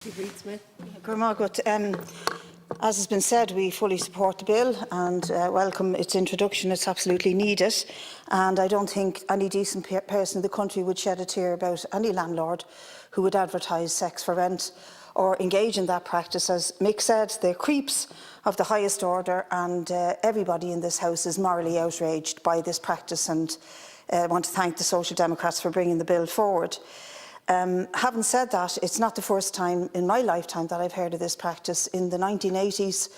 Bríd Smith. As has been said, we fully support the bill and welcome its introduction. It's absolutely needed, and I don't think any decent person in the country would shed a tear about any landlord who would advertise sex for rent or engage in that practice. As Mick said, they're creeps of the highest order, and everybody in this House is morally outraged by this practice, and I want to thank the Social Democrats for bringing the bill forward. Having said that, it's not the first time in my lifetime that I've heard of this practice. In the 1980s,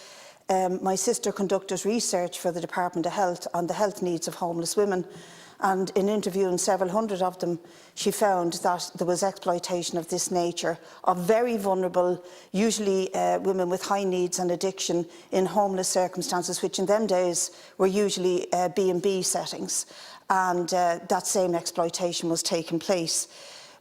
my sister conducted research for the Department of Health on the health needs of homeless women, and in interviewing several hundred of them, she found that there was exploitation of this nature of very vulnerable, usually women with high needs and addiction in homeless circumstances, which in them days were usually B&B settings, and that same exploitation was taking place.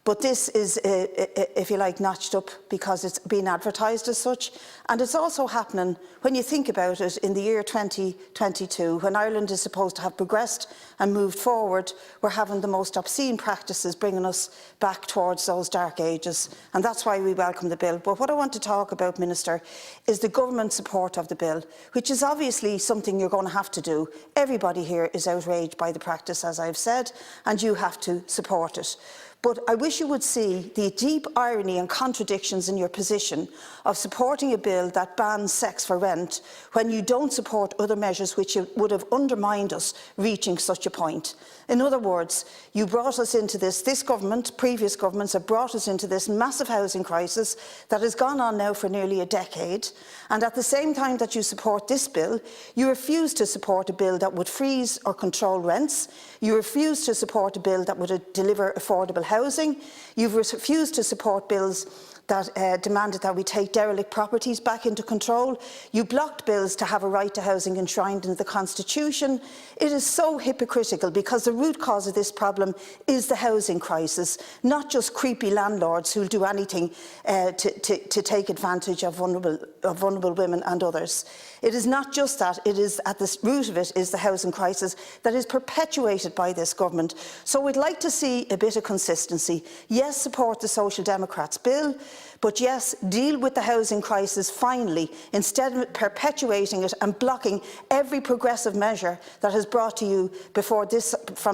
But this is, if you like, notched up because it's been advertised as such. And it's also happening, when you think about it, in the year 2022, when Ireland is supposed to have progressed and moved forward, we're having the most obscene practices bringing us back towards those dark ages. And that's why we welcome the bill. But what I want to talk about, Minister, is the government support of the bill, which is obviously something you're going to have to do. Everybody here is outraged by the practice, as I've said, and you have to support it. But I wish you would see the deep irony and contradictions in your position of supporting a bill that bans sex for rent when you don't support other measures which would have undermined us reaching such a point. In other words, you brought us into this government, previous governments have brought us into this massive housing crisis that has gone on now for nearly a decade, and at the same time that you support this bill, you refuse to support a bill that would freeze or control rents. You refuse to support a bill that would deliver affordable housing. You've refused to support bills that demanded that we take derelict properties back into control. You blocked bills to have a right to housing enshrined in the Constitution. It is so hypocritical, because the root cause of this problem is the housing crisis, not just creepy landlords who'll do anything to take advantage of vulnerable women and others. It is not just that, it is at the root of it is the housing crisis that is perpetuated by this government. So we'd like to see a bit of consistency. Yes, support the Social Democrats' bill, but yes, deal with the housing crisis finally, instead of perpetuating it and blocking every progressive measure that has brought to you from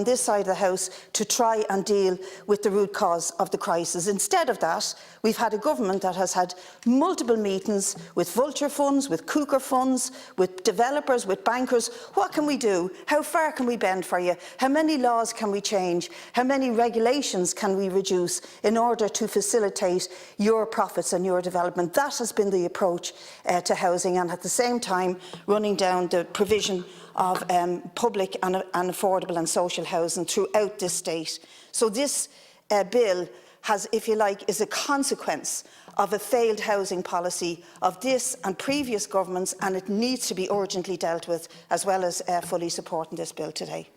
this side of the House to try and deal with the root cause of the crisis. Instead of that, we've had a government that has had multiple meetings with vulture funds, with cooker funds, with developers, with bankers. What can we do? How far can we bend for you? How many laws can we change? How many regulations can we reduce in order to facilitate your profits and your development? That has been the approach to housing, and at the same time running down the provision of public and affordable and social housing throughout this state. So this bill has, if you like, is a consequence of a failed housing policy of this and previous governments, and it needs to be urgently dealt with, as well as fully supporting this bill today.